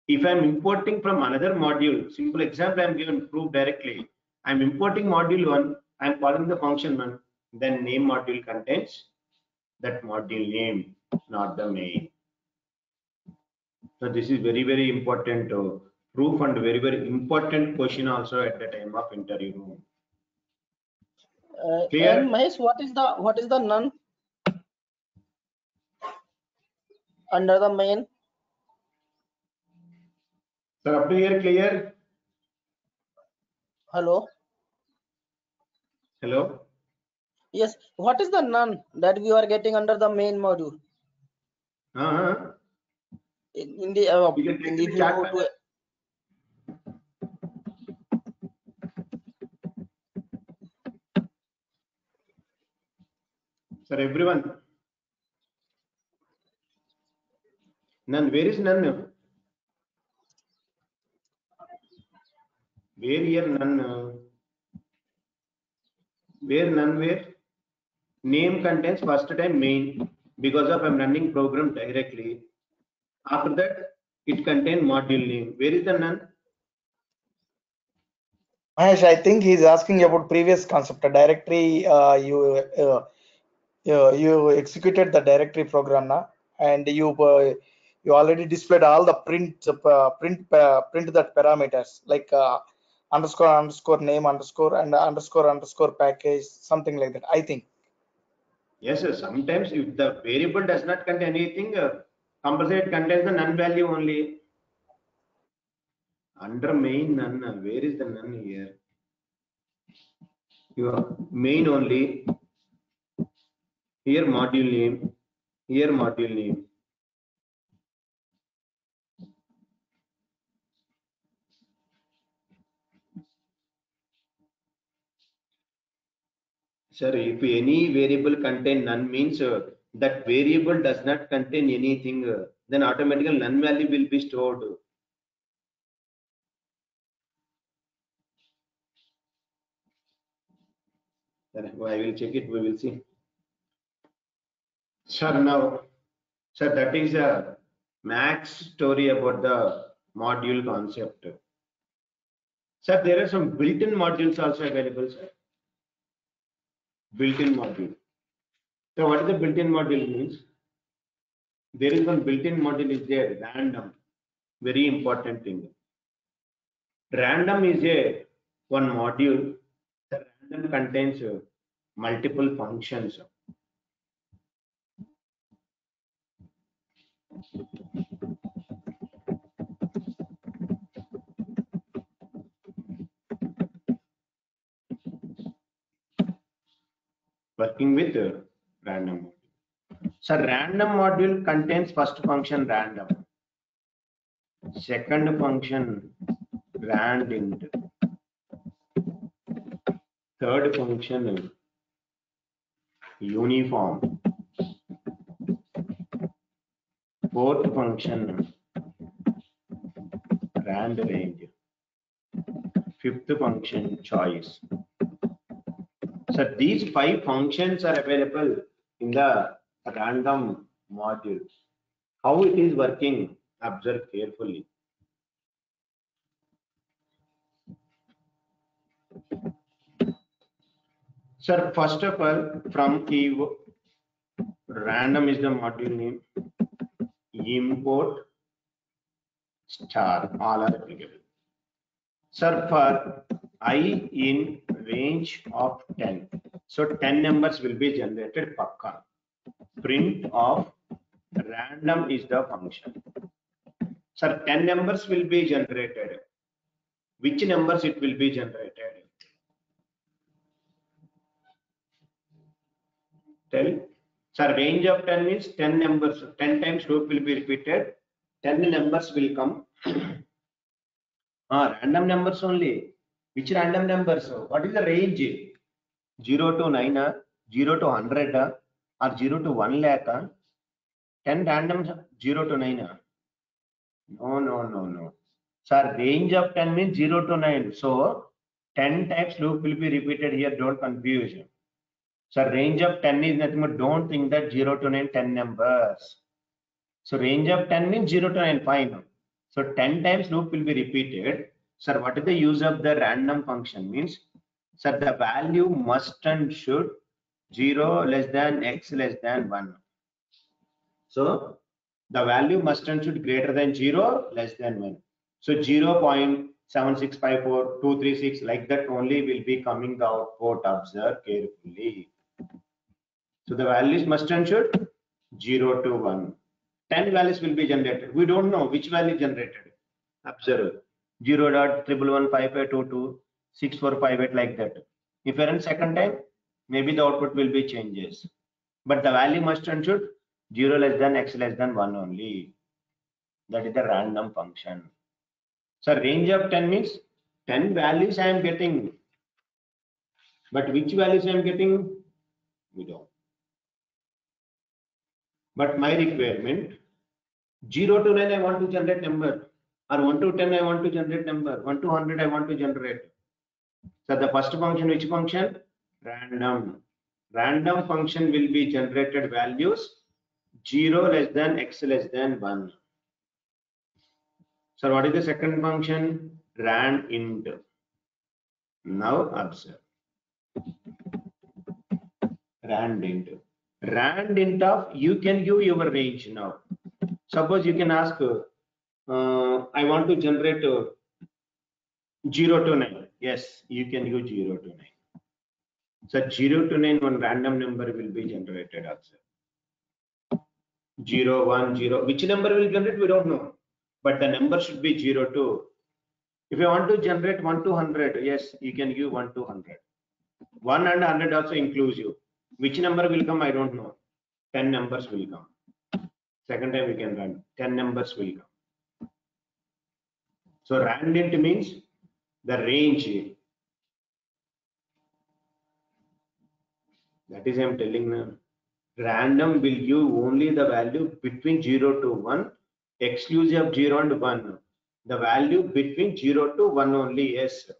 If I'm importing from another module, simple example I'm given proof directly. I'm importing module 1, I'm calling the function 1, then name module contains that module name, not the main. So this is very important proof and very important question also at the time of interview room. Clear? And Mahesh, what is the none under the main? So up to here clear? Hello. Hello? Yes. What is the none that we are getting under the main module? In the You can take if the you chat go panel. to Sir, everyone. None. Where is none? Where here none? Where none? Where? Name contains first time main because of I'm running program directly. After that, it contains module name. Where is the none? Mahesh, I think he's asking about previous concept. A directory, you executed the directory program now, and you already displayed all the print that parameters like underscore name underscore and underscore package, something like that, I think. Yes, sir. Sometimes if the variable does not contain anything, compulsory it contains the none value only. Under main none, where is the none here? Your main only. Here module name. Here module name. Sir, if any variable contain none means that variable does not contain anything, then automatically none value will be stored. Sir, I will check it. We will see. Sir, now, sir, that is a max story about the module concept. Sir, there are some built-in modules also available, sir. Built-in module. So what is the built-in module means? There is one built-in module is there, random. Very important thing. Random is a one module. The random contains multiple functions. Working with random module. So random module contains first function random, second function randint, third function uniform, fourth function rand range, fifth function choice. So these 5 functions are available in the random module. How it is working, observe carefully. Sir, first of all, from keyword random is the module name, import star, all are applicable. Sir, for I in range of 10, so 10 numbers will be generated pakka. Print of random is the function. Sir, 10 numbers will be generated. Which numbers it will be generated? Tell. Sir, range of 10 means 10 numbers, 10 times loop will be repeated, 10 numbers will come. Random numbers only. Which random numbers? What is the range? 0 to 9, 0 to 100, or 0 to 1 lakh? 10 random 0 to 9. No. Sir, range of 10 means 0 to 9. So 10 times loop will be repeated here. Don't confuse. So range of 10 is nothing but, don't think that 0 to 9 10 numbers. So range of 10 means 0 to 9, fine. So 10 times loop will be repeated. Sir, what is the use of the random function? Means, sir, the value must and should 0 less than x less than 1. So the value must and should greater than 0 less than 1. So 0.7654236 like that only will be coming the output. Observe carefully. So the values must and should 0 to 1. 10 values will be generated. We don't know which value generated. Observe 0.1155226458 like that. If you run second time, maybe the output will be changes. But the value must and should 0 less than x less than 1 only. That is the random function. So range of 10 means 10 values I am getting. But which values I am getting? We don't. But my requirement 0 to 9 I want to generate number, or 1 to 10 I want to generate number, 1 to 100 I want to generate. So the first function, which function? Random. Random function will be generated values 0 less than x less than 1. So what is the second function? Rand int. Now observe. Rand int. Rand int of, you can give your range now. Suppose you can ask, I want to generate 0 to 9. Yes, you can use 0 to 9. So 0 to 9, one random number will be generated also. 0, 1, 0. Which number will generate? We don't know. But the number should be 0 to. If you want to generate 1 to 100, yes, you can give 1 to 100. 1 and 100 also inclusive. Which number will come? I don't know. 10 numbers will come. Second time we can run. 10 numbers will come. So rand int means the range. That is I am telling now. Random will give only the value between 0 to 1, exclusive of 0 and 1. The value between 0 to 1 only, yes.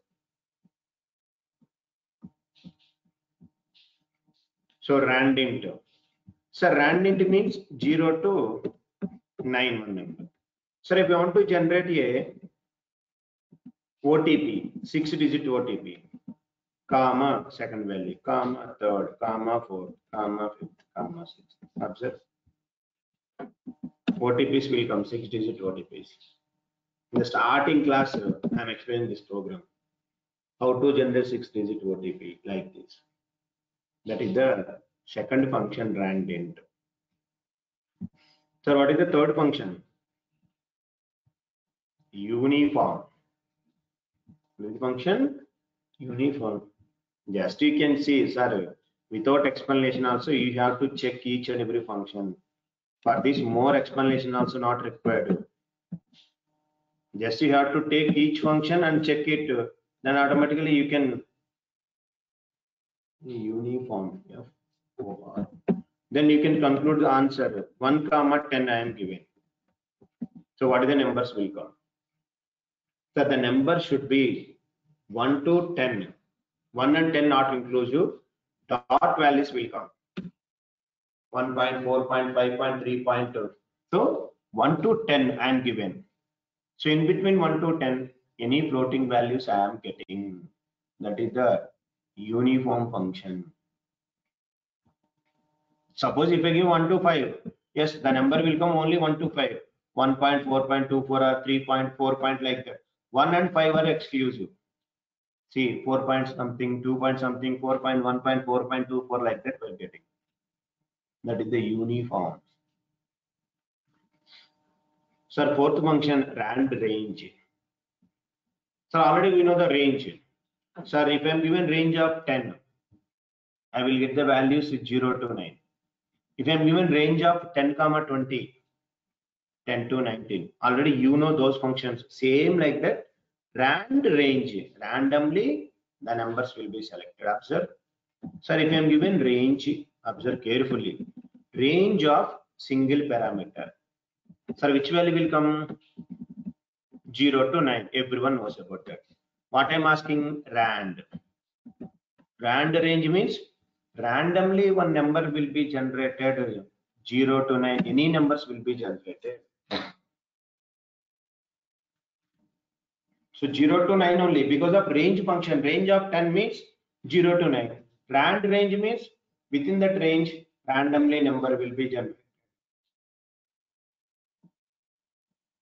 So rand int. So rand int means 0 to 9 one number. So if you want to generate a OTP, 6-digit OTP, comma second value, comma third, comma fourth, comma fifth, comma sixth. Observe. OTPs will come, 6-digit OTPs. In the starting class, I am explaining this program. How to generate 6-digit OTP like this. That is the second function, rand int. So what is the third function? Uniform. Which function? Uniform. Just you can see, sir, without explanation also you have to check each and every function. For this, more explanation also not required. Just you have to take each function and check it, then automatically you can uniform. Then you can conclude the answer. 1, 10 I am given. So what are the numbers will come? So the number should be 1 to 10. 1 and 10 not inclusive. Dot values will come. 1.4.5.3.2. So 1 to 10 I am given. So in between 1 to 10, any floating values I am getting. That is the uniform function. Suppose if I give 1 to 5, yes, the number will come only 1 to 5. 1.4.24 or 3.4 point like that. 1 and 5 are exclusive. See, 4 point something, 2 point something, 4.1.4.24 like that we are getting. That is the uniform. Sir, fourth function, rand range. So already we know the range. Sir, if I am given range of 10, I will get the values 0 to 9. If I am given range of 10, 20, 10 to 19, already you know those functions. Same like that, rand range, randomly the numbers will be selected. Observe. Sir, if I am given range, observe carefully, range of single parameter. Sir, which value will come? 0 to 9. Everyone knows about that. What I'm asking, rand. Rand range means randomly one number will be generated. 0 to 9. Any numbers will be generated. So 0 to 9 only because of range function. Range of 10 means 0 to 9. Rand range means within that range randomly number will be generated.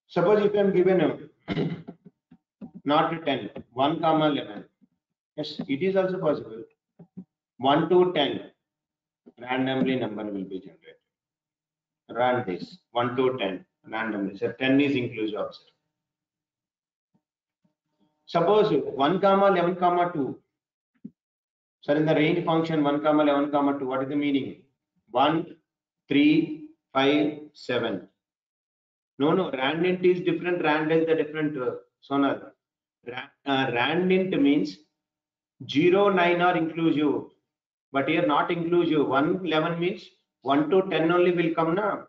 Suppose if I am given not 10, 1, 11. Yes, it is also possible. 1 to 10, randomly number will be generated. Run this 1 to 10 randomly. So 10 is inclusive. Observe. Suppose 1, 11, 2. So in the range function 1, 11, 2, what is the meaning? 1, 3, 5, 7. No, rand int is different. Rand is the different. Sonar. Rand int means 0, 9 are inclusive, but here not inclusive. 1, 11 means 1 to 10 only will come now.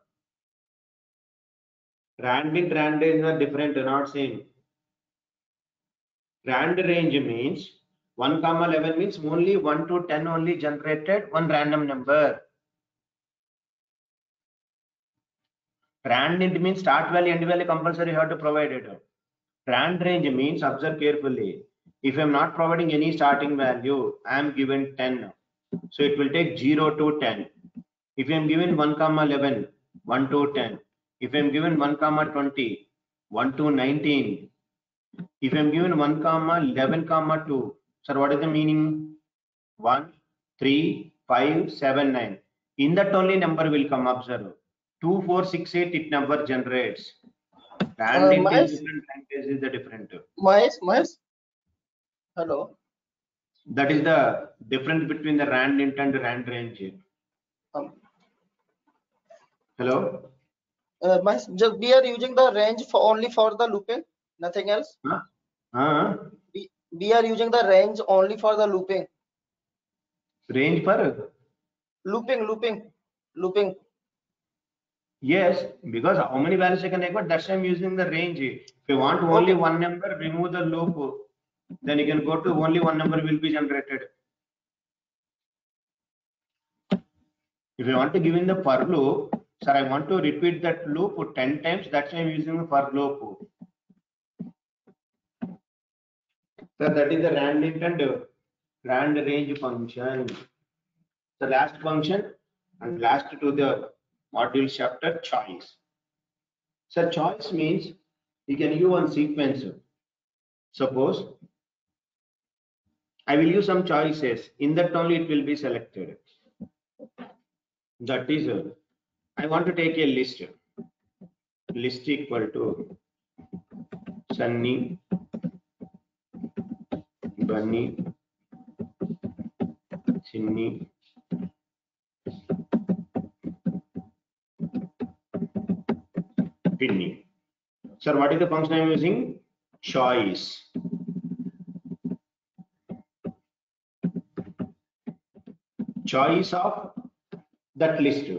Rand int, rand is are different, not same. Rand range means 1, 11 means only 1 to 10 only generated one random number. Rand int means start value, end value compulsory you have to provide it. Rand range means, observe carefully, if I am not providing any starting value, I am given 10. So it will take 0 to 10. If I am given 1, 11, 1 to 10. If I am given 1, 20, 1 to 19. If I am given 1, 11, 2. Sir, what is the meaning? 1, 3, 5, 7, 9. In that only number will come. Observe. 2, 4, 6, 8 it number generates. Rand int is different, rand is the different. Mahesh. Hello. That is the difference between the rand int and rand range. Hello. Mahesh, we are using the range for only for the looping, nothing else. We are using the range only for the looping. Range for looping. Yes, because how many values I can record, that's why I'm using the range. If you want only one number, remove the loop. Then you can go to only one number will be generated. If you want to give in the for loop, sir, I want to repeat that loop 10 times. That's why I'm using the for loop. So that is the rand int and rand range function. The last function and last to the module chapter, choice. So choice means you can use one sequence. Suppose I will use some choices. In that only it will be selected. That is, I want to take a list. List equal to Sunny, Bunny, Chinny, Pinny. Sir, what is the function I am using? Choice. Choice of that list.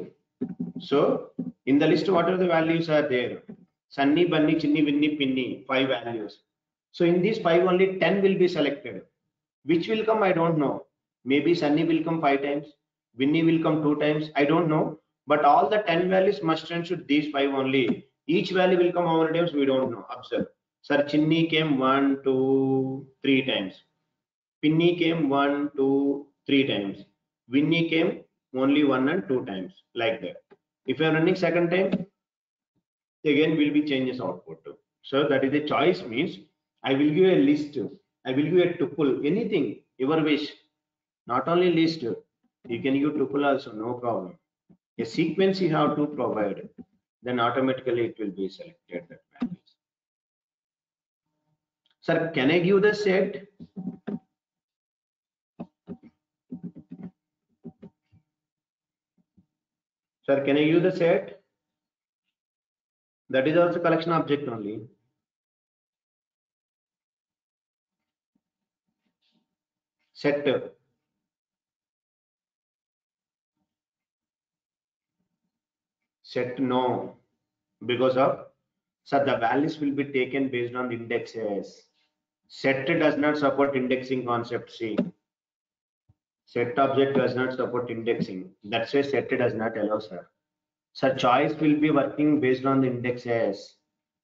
So in the list, what are the values are there? Sunny, Bunny, Chinny, Winnie, Pinny, 5 values. So in these 5 only 10 will be selected. Which will come, I don't know. Maybe Sunny will come 5 times, Winnie will come 2 times, I don't know. But all the 10 values must and should these 5 only. Each value will come how many times, we don't know. Observe. Sir, Chinny came 1, 2, 3 times. Pinny came 1, 2, 3 times. Winnie came only 1 and 2 times, like that. If you are running second time, again will be changes output. So that is a choice means I will give a list, I will give a tuple, anything, your wish. Not only list, you can give tuple also, no problem. A sequence you have to provide, then automatically it will be selected that values. Sir, can I give the set? Sir, can I use the set? That is also collection object only. Set. Set no, because of, so the values will be taken based on the indexes. Set does not support indexing concept. See, set object does not support indexing. That's why set does not allow, sir. So choice will be working based on the indexes.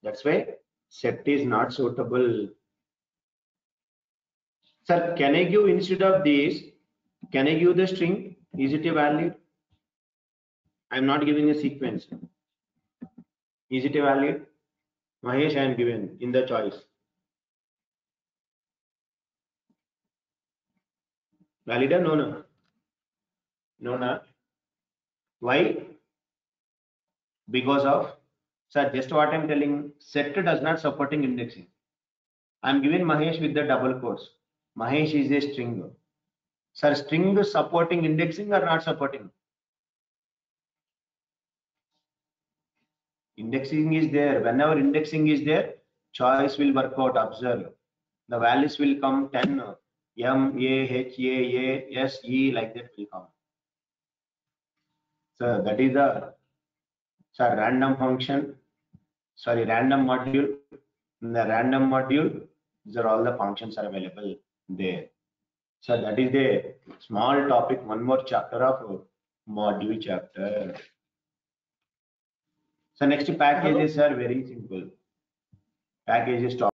That's why set is not suitable. Sir, can I give instead of this? Can I give the string? Is it a valid? I'm not giving a sequence. Is it a valid? Mahesh, I am given in the choice. Valid or no? No, no, not. Why? Because of, sir, just what I'm telling, set does not supporting indexing. I'm giving Mahesh with the double quotes. Mahesh is a string. Sir, string supporting indexing or not supporting? Indexing is there. Whenever indexing is there, choice will work out. Observe. The values will come 10, M, A, H, A, S, E, like that will come. So that is the, sir, random function, sorry, random module. In the random module, these are all the functions are available there. So that is the small topic, one more chapter of module chapter. So next packages are very simple. Packages